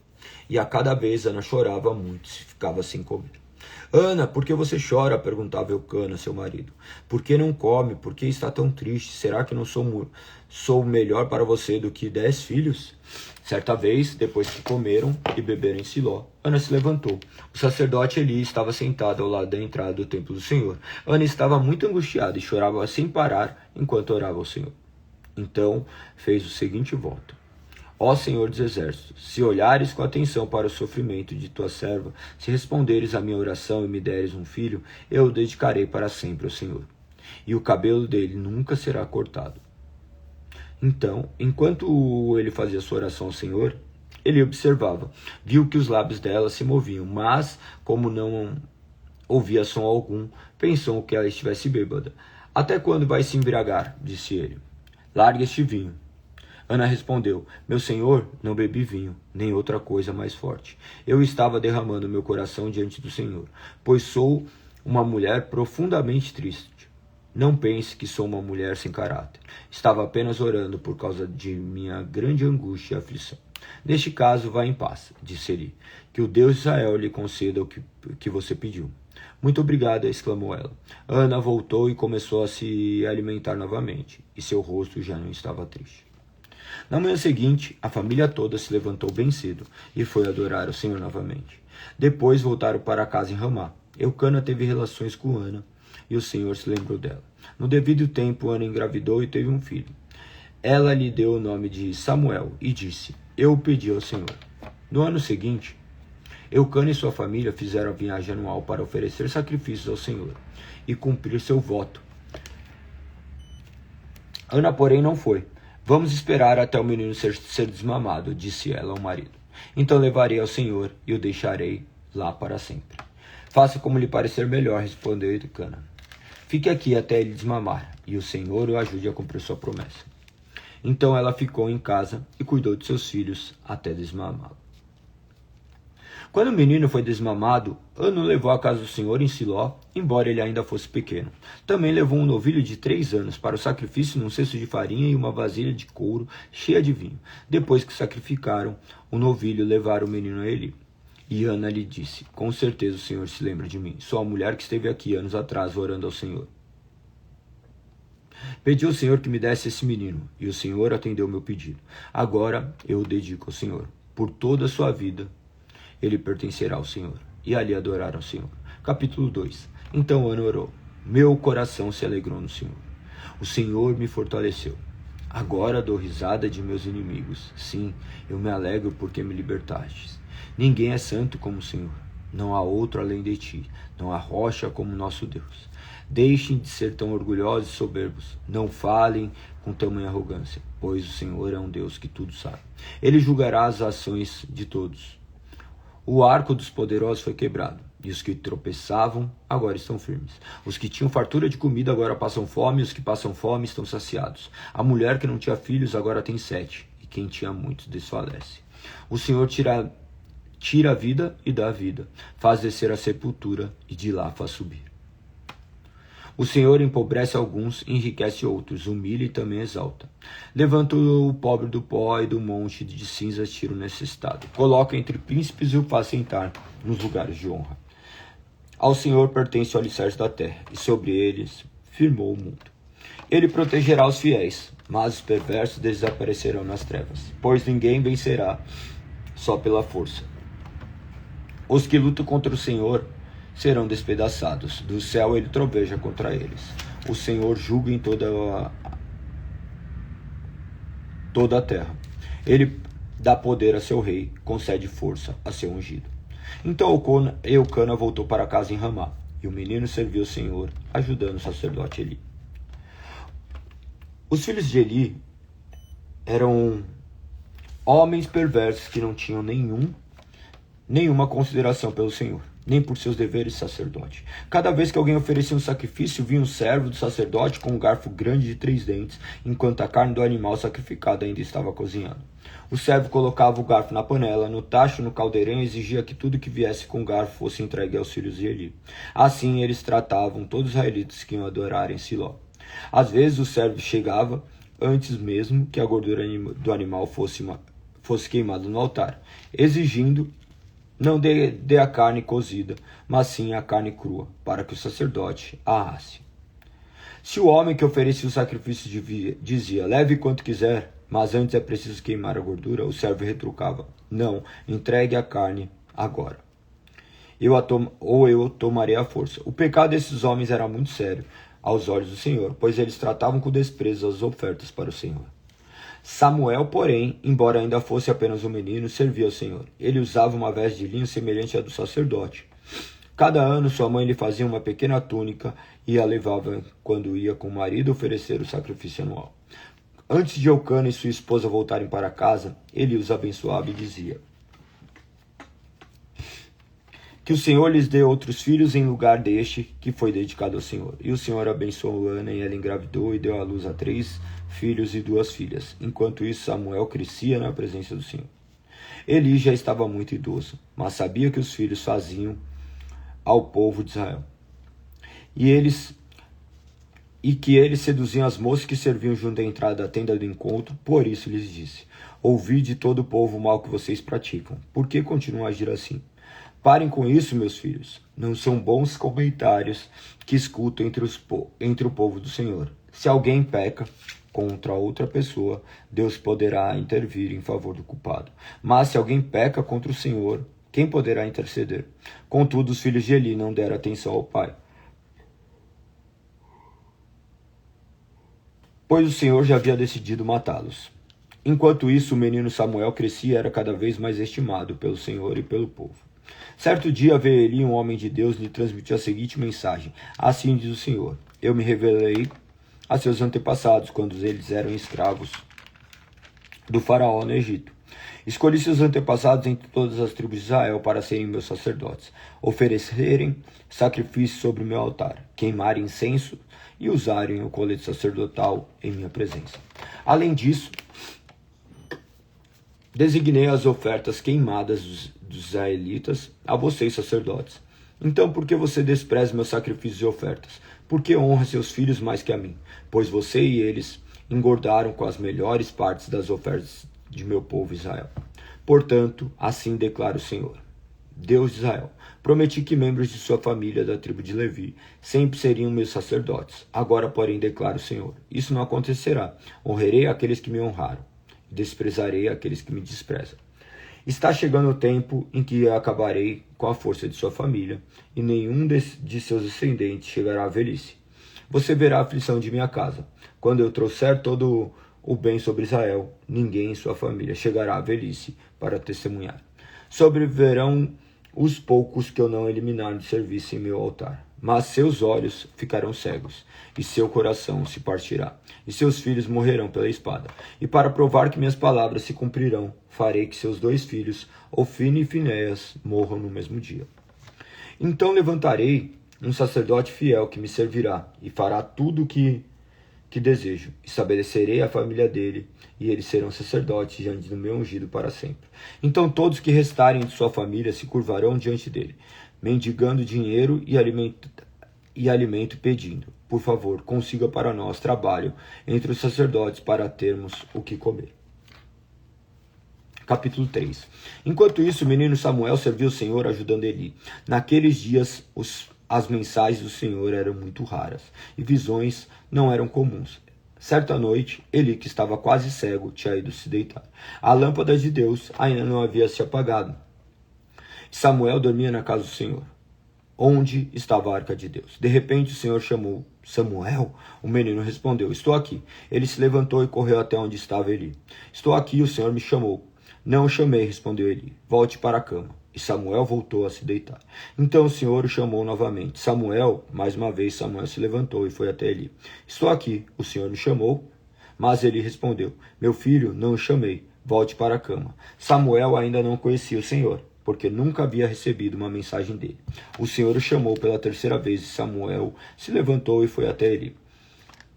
E a cada vez Ana chorava muito e ficava sem comer. Ana, por que você chora? Perguntava Eucana, seu marido. Por que não come? Por que está tão triste? Será que não sou melhor para você do que 10 filhos? Certa vez, depois que comeram e beberam em Siló, Ana se levantou. O sacerdote Eli estava sentado ao lado da entrada do templo do Senhor. Ana estava muito angustiada e chorava sem parar enquanto orava ao Senhor. Então fez o seguinte voto: Ó Senhor dos exércitos, se olhares com atenção para o sofrimento de tua serva, se responderes à minha oração e me deres um filho, eu o dedicarei para sempre ao Senhor, e o cabelo dele nunca será cortado. Então, enquanto ele fazia sua oração ao Senhor, ele observava, viu que os lábios dela se moviam, mas, como não ouvia som algum, pensou que ela estivesse bêbada. Até quando vai se embriagar? Disse ele. Largue este vinho. Ana respondeu: Meu senhor, não bebi vinho, nem outra coisa mais forte. Eu estava derramando meu coração diante do Senhor, pois sou uma mulher profundamente triste. Não pense que sou uma mulher sem caráter. Estava apenas orando por causa de minha grande angústia e aflição. Neste caso, vá em paz, disse Eli. Que o Deus de Israel lhe conceda o que você pediu. Muito obrigada, exclamou ela. Ana voltou e começou a se alimentar novamente, e seu rosto já não estava triste. Na manhã seguinte, a família toda se levantou bem cedo e foi adorar o Senhor novamente. Depois voltaram para casa em Ramá. Eucana teve relações com Ana, e o Senhor se lembrou dela. No devido tempo, Ana engravidou e teve um filho. Ela lhe deu o nome de Samuel e disse: Eu o pedi ao Senhor. No ano seguinte, Eucana e sua família fizeram a viagem anual para oferecer sacrifícios ao Senhor e cumprir seu voto. Ana, porém, não foi. Vamos esperar até o menino ser desmamado, disse ela ao marido. Então levarei ao Senhor e o deixarei lá para sempre. Faça como lhe parecer melhor, respondeu Eucana. Fique aqui até ele desmamar, e o Senhor o ajude a cumprir sua promessa. Então ela ficou em casa e cuidou de seus filhos até desmamá-lo. Quando o menino foi desmamado, Ana o levou à casa do Senhor em Siló, embora ele ainda fosse pequeno. Também levou um novilho de 3 anos para o sacrifício num cesto de farinha e uma vasilha de couro cheia de vinho. Depois que sacrificaram o novilho, levaram o menino a Eli. E Ana lhe disse: com certeza o Senhor se lembra de mim. Sou a mulher que esteve aqui anos atrás orando ao Senhor. Pedi ao Senhor que me desse esse menino, e o Senhor atendeu meu pedido. Agora eu o dedico ao Senhor. Por toda a sua vida, ele pertencerá ao Senhor. E ali adoraram ao Senhor. Capítulo 2. Então Ana orou. Meu coração se alegrou no Senhor. O Senhor me fortaleceu. Agora dou risada de meus inimigos. Sim, eu me alegro porque me libertastes. Ninguém é santo como o Senhor. Não há outro além de ti. Não há rocha como nosso Deus. Deixem de ser tão orgulhosos e soberbos. Não falem com tamanha arrogância, pois o Senhor é um Deus que tudo sabe. Ele julgará as ações de todos. O arco dos poderosos foi quebrado, e os que tropeçavam agora estão firmes. Os que tinham fartura de comida agora passam fome, e os que passam fome estão saciados. A mulher que não tinha filhos agora tem 7, e quem tinha muitos desfalece. O Senhor tira a vida e dá a vida, faz descer a sepultura e de lá faz subir. O Senhor empobrece alguns, enriquece outros, humilha e também exalta. Levanta o pobre do pó e do monte de cinzas tira o necessitado. Coloca entre príncipes e o faz sentar nos lugares de honra. Ao Senhor pertence o alicerce da terra, e sobre eles firmou o mundo. Ele protegerá os fiéis, mas os perversos desaparecerão nas trevas, pois ninguém vencerá só pela força. Os que lutam contra o Senhor serão despedaçados. Do céu ele troveja contra eles. O Senhor julga em toda a terra. Ele dá poder a seu rei, concede força a seu ungido. Então Eucana voltou para casa em Ramá, e o menino serviu o Senhor, ajudando o sacerdote Eli. Os filhos de Eli eram homens perversos que não tinham nenhuma consideração pelo Senhor, nem por seus deveres de sacerdote. Cada vez que alguém oferecia um sacrifício, vinha um servo do sacerdote com um garfo grande de 3 dentes, enquanto a carne do animal sacrificado ainda estava cozinhando. O servo colocava o garfo na panela, no tacho, no caldeirão e exigia que tudo que viesse com o garfo fosse entregue aos filhos de Eli. Assim eles tratavam todos os israelitas que iam adorar em Siló. Às vezes o servo chegava antes mesmo que a gordura do animal fosse queimada no altar, exigindo não dê a carne cozida, mas sim a carne crua, para que o sacerdote a asse. Se o homem que oferecia o sacrifício dizia, leve quanto quiser, mas antes é preciso queimar a gordura, o servo retrucava, não, entregue a carne agora. Eu tomarei à força. O pecado desses homens era muito sério aos olhos do Senhor, pois eles tratavam com desprezo as ofertas para o Senhor. Samuel, porém, embora ainda fosse apenas um menino, servia ao Senhor. Ele usava uma veste de linho semelhante à do sacerdote. Cada ano sua mãe lhe fazia uma pequena túnica e a levava quando ia com o marido oferecer o sacrifício anual. Antes de Eucana e sua esposa voltarem para casa, ele os abençoava e dizia: que o Senhor lhes dê outros filhos em lugar deste que foi dedicado ao Senhor. E o Senhor abençoou Ana e ela engravidou e deu à luz a 3 filhos e 2 filhas. Enquanto isso, Samuel crescia na presença do Senhor. Eli já estava muito idoso, mas sabia que os filhos faziam ao povo de Israel. E que eles seduziam as moças que serviam junto à entrada da tenda do encontro. Por isso lhes disse: ouvi de todo o povo o mal que vocês praticam. Por que continuam a agir assim? Parem com isso, meus filhos. Não são bons comentários que escuto entre o povo do Senhor. Se alguém peca contra outra pessoa, Deus poderá intervir em favor do culpado. Mas se alguém peca contra o Senhor, quem poderá interceder? Contudo, os filhos de Eli não deram atenção ao pai, pois o Senhor já havia decidido matá-los. Enquanto isso, o menino Samuel crescia e era cada vez mais estimado pelo Senhor e pelo povo. Certo dia veio Eli, um homem de Deus, e lhe transmitiu a seguinte mensagem: assim diz o Senhor, eu me revelei a seus antepassados quando eles eram escravos do faraó no Egito. Escolhi seus antepassados entre todas as tribos de Israel para serem meus sacerdotes, oferecerem sacrifícios sobre o meu altar, queimarem incenso e usarem o colete sacerdotal em minha presença. Além disso, designei as ofertas queimadas dos israelitas a vocês, sacerdotes. Então, por que você despreza meus sacrifícios e ofertas? Por que honra seus filhos mais que a mim? Pois você e eles engordaram com as melhores partes das ofertas de meu povo Israel. Portanto, assim declara o Senhor: Deus de Israel, prometi que membros de sua família da tribo de Levi sempre seriam meus sacerdotes. Agora, porém, declara o Senhor, isso não acontecerá. Honrarei aqueles que me honraram e desprezarei aqueles que me desprezam. Está chegando o tempo em que acabarei com a força de sua família, e nenhum de seus descendentes chegará à velhice. Você verá a aflição de minha casa. Quando eu trouxer todo o bem sobre Israel, ninguém em sua família chegará à velhice para testemunhar. Sobreviverão os poucos que eu não eliminar de serviço em meu altar. Mas seus olhos ficarão cegos, e seu coração se partirá, e seus filhos morrerão pela espada. E para provar que minhas palavras se cumprirão, farei que seus 2 filhos, Ofni e Finéias, morram no mesmo dia. Então levantarei um sacerdote fiel que me servirá, e fará tudo o que desejo. Estabelecerei a família dele, e eles serão sacerdotes diante do meu ungido para sempre. Então todos que restarem de sua família se curvarão diante dele, mendigando dinheiro e alimento, pedindo, por favor, consiga para nós trabalho entre os sacerdotes para termos o que comer. Capítulo 3. Enquanto isso, o menino Samuel serviu o Senhor ajudando Eli. Naqueles dias, as mensagens do Senhor eram muito raras, e visões não eram comuns. Certa noite, Eli, que estava quase cego, tinha ido se deitar. A lâmpada de Deus ainda não havia se apagado. Samuel dormia na casa do Senhor, onde estava a arca de Deus. De repente o Senhor chamou: Samuel? O menino respondeu: estou aqui. Ele se levantou e correu até onde estava Eli. Estou aqui, o Senhor me chamou. Não o chamei, respondeu Eli. Volte para a cama. E Samuel voltou a se deitar. Então o Senhor o chamou novamente. Samuel, mais uma vez Samuel se levantou e foi até Eli. Estou aqui, o Senhor me chamou. Mas Eli respondeu: meu filho, não o chamei. Volte para a cama. Samuel ainda não conhecia o Senhor, porque nunca havia recebido uma mensagem dele. O Senhor o chamou pela terceira vez e Samuel se levantou e foi até Eli.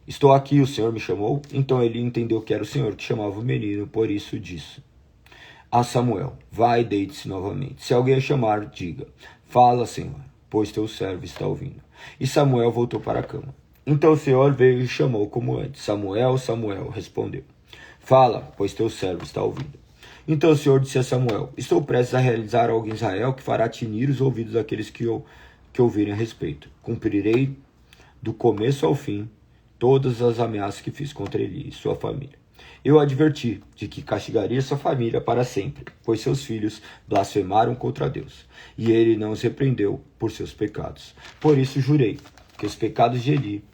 Estou aqui, o Senhor me chamou? Então Eli entendeu que era o Senhor que chamava o menino, por isso disse a Samuel: vai e deite-se novamente. Se alguém chamar, diga: fala, Senhor, pois teu servo está ouvindo. E Samuel voltou para a cama. Então o Senhor veio e chamou como antes. Samuel, Samuel, respondeu: fala, pois teu servo está ouvindo. Então o Senhor disse a Samuel: estou prestes a realizar algo em Israel que fará tinir os ouvidos daqueles que ouvirem a respeito. Cumprirei do começo ao fim todas as ameaças que fiz contra ele e sua família. Eu adverti de que castigaria sua família para sempre, pois seus filhos blasfemaram contra Deus, e ele não os repreendeu por seus pecados. Por isso jurei que os pecados de Eli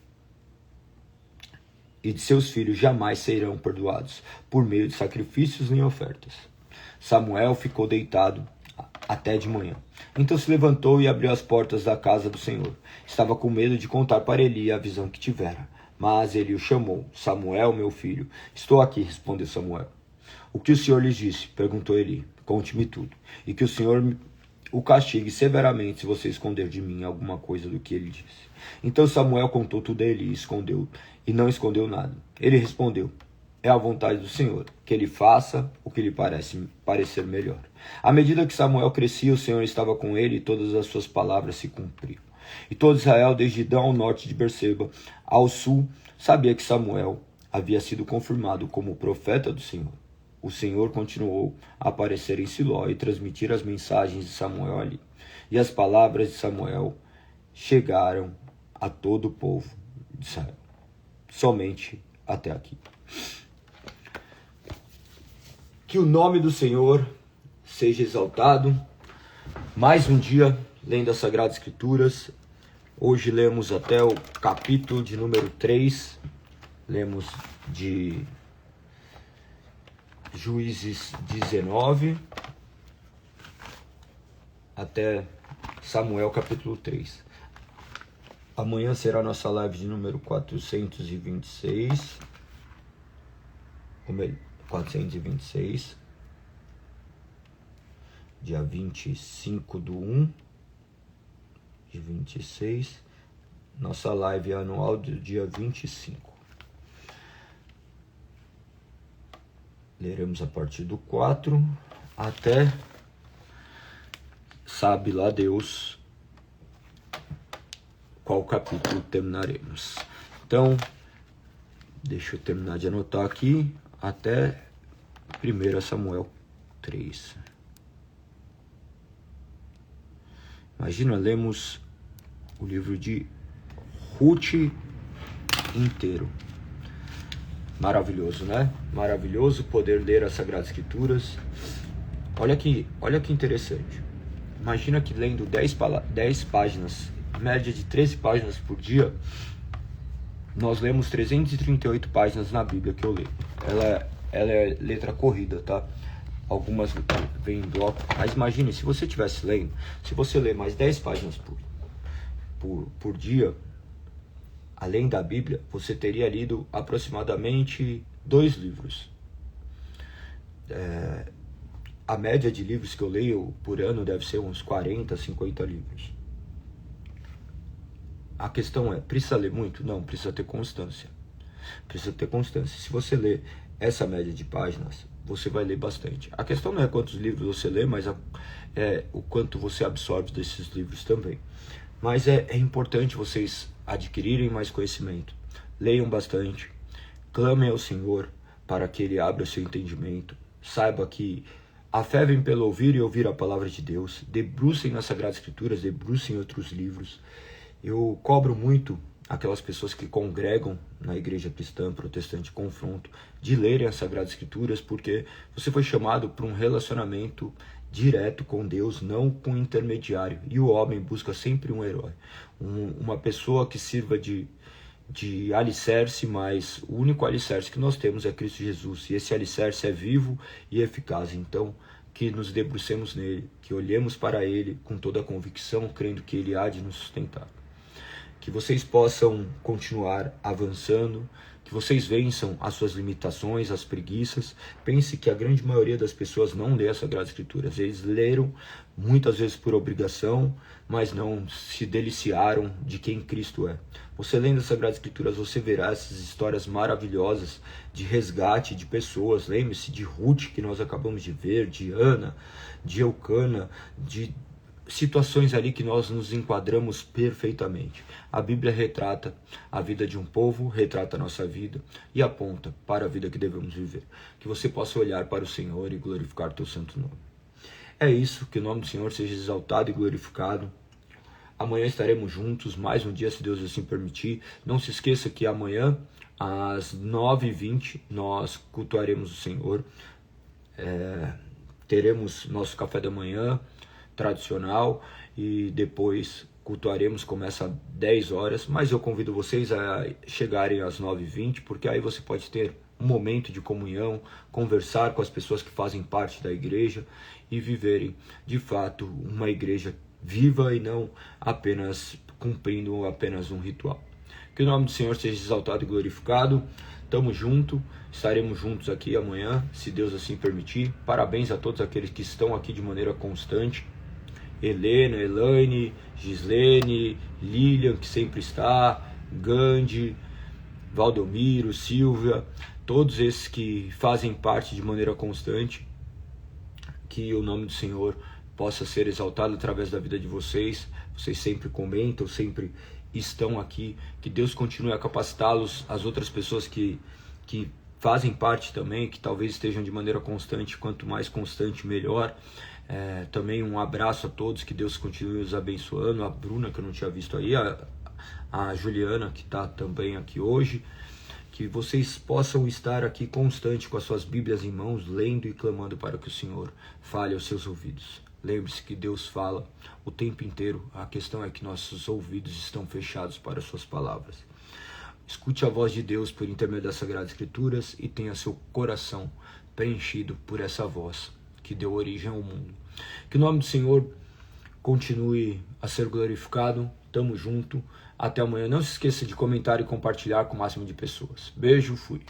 e de seus filhos jamais serão perdoados por meio de sacrifícios nem ofertas. Samuel ficou deitado até de manhã. Então se levantou e abriu as portas da casa do Senhor. Estava com medo de contar para Eli a visão que tivera. Mas Eli o chamou: Samuel, meu filho. Estou aqui, respondeu Samuel. O que o Senhor lhes disse? Perguntou Eli. Conte-me tudo. E que o Senhor o castigue severamente se você esconder de mim alguma coisa do que ele disse. Então Samuel contou tudo a Eli e não escondeu nada. Ele respondeu: é a vontade do Senhor, que ele faça o que lhe parecer melhor. À medida que Samuel crescia, o Senhor estava com ele e todas as suas palavras se cumpriam. E todo Israel, desde Dan ao norte de Berseba, ao sul, sabia que Samuel havia sido confirmado como profeta do Senhor. O Senhor continuou a aparecer em Siló e transmitir as mensagens de Samuel ali. E as palavras de Samuel chegaram a todo o povo de Israel. Somente até aqui. Que o nome do Senhor seja exaltado. Mais um dia lendo as Sagradas Escrituras. Hoje lemos até o capítulo de número 3. Lemos de Juízes 19 até Samuel capítulo 3. Amanhã será a nossa live de número 426. Ou melhor, 426. Dia 25/1 de 26. Nossa live anual do dia 25. Leremos a partir do 4 até sabe lá Deus qual capítulo terminaremos. Então, deixa eu terminar de anotar aqui até 1 Samuel 3. Imagina, lemos o livro de Ruth inteiro. Maravilhoso, né? Maravilhoso poder ler as Sagradas Escrituras. Olha que interessante. Imagina que lendo 10 páginas, média de 13 páginas por dia, nós lemos 338 páginas na Bíblia que eu leio. Ela é letra corrida, tá? Algumas vêm em bloco. Mas imagine, se você estivesse lendo, se você ler mais 10 páginas por dia, além da Bíblia, você teria lido aproximadamente 2 livros. A média de livros que eu leio por ano deve ser uns 40, 50 livros. A questão é, precisa ler muito? Não, precisa ter constância. Precisa ter constância. Se você ler essa média de páginas, você vai ler bastante. A questão não é quantos livros você lê, mas o quanto você absorve desses livros também. Mas é importante vocês adquirirem mais conhecimento. Leiam bastante. Clamem ao Senhor para que Ele abra o seu entendimento. Saiba que a fé vem pelo ouvir e ouvir a palavra de Deus. Debrucem nas Sagradas Escrituras, debrucem em outros livros. Eu cobro muito aquelas pessoas que congregam na igreja cristã, protestante, confronto, de lerem as Sagradas Escrituras, porque você foi chamado para um relacionamento direto com Deus, não com um intermediário. E o homem busca sempre um herói, uma pessoa que sirva de alicerce, mas o único alicerce que nós temos é Cristo Jesus, e esse alicerce é vivo e eficaz. Então, que nos debrucemos nele, que olhemos para ele com toda a convicção, crendo que ele há de nos sustentar. Que vocês possam continuar avançando, que vocês vençam as suas limitações, as preguiças. Pense que a grande maioria das pessoas não lê as Sagradas Escrituras. Eles leram muitas vezes por obrigação, mas não se deliciaram de quem Cristo é. Você lendo as Sagradas Escrituras, você verá essas histórias maravilhosas de resgate de pessoas. Lembre-se de Ruth, que nós acabamos de ver, de Ana, de Eucana, de situações ali que nós nos enquadramos perfeitamente. A Bíblia retrata a vida de um povo, retrata a nossa vida e aponta para a vida que devemos viver. Que você possa olhar para o Senhor e glorificar o teu santo nome. É isso, que o nome do Senhor seja exaltado e glorificado. Amanhã estaremos juntos, mais um dia, se Deus assim permitir. Não se esqueça que amanhã, às 9h20, nós cultuaremos o Senhor. Teremos nosso café da manhã tradicional e depois cultuaremos, começa às 10 horas, mas eu convido vocês a chegarem às 9h20, porque aí você pode ter um momento de comunhão, conversar com as pessoas que fazem parte da igreja e viverem de fato uma igreja viva e não apenas cumprindo apenas um ritual. Que o nome do Senhor seja exaltado e glorificado. Tamo junto, estaremos juntos aqui amanhã, se Deus assim permitir. Parabéns a todos aqueles que estão aqui de maneira constante. Helena, Elaine, Gislene, Lilian, que sempre está, Gandhi, Valdomiro, Silvia, todos esses que fazem parte de maneira constante. Que o nome do Senhor possa ser exaltado através da vida de vocês. Vocês sempre comentam, sempre estão aqui. Que Deus continue a capacitá-los, as outras pessoas que fazem parte também, que talvez estejam de maneira constante. Quanto mais constante, melhor. Também um abraço a todos, que Deus continue os abençoando. A Bruna, que eu não tinha visto aí, a Juliana, que está também aqui hoje. Que vocês possam estar aqui constante com as suas Bíblias em mãos, lendo e clamando para que o Senhor fale aos seus ouvidos. Lembre-se que Deus fala o tempo inteiro, a questão é que nossos ouvidos estão fechados para as suas palavras. Escute a voz de Deus por intermédio das Sagradas Escrituras e tenha seu coração preenchido por essa voz que deu origem ao mundo. Que o nome do Senhor continue a ser glorificado. Tamo junto. Até amanhã. Não se esqueça de comentar e compartilhar com o máximo de pessoas. Beijo, fui.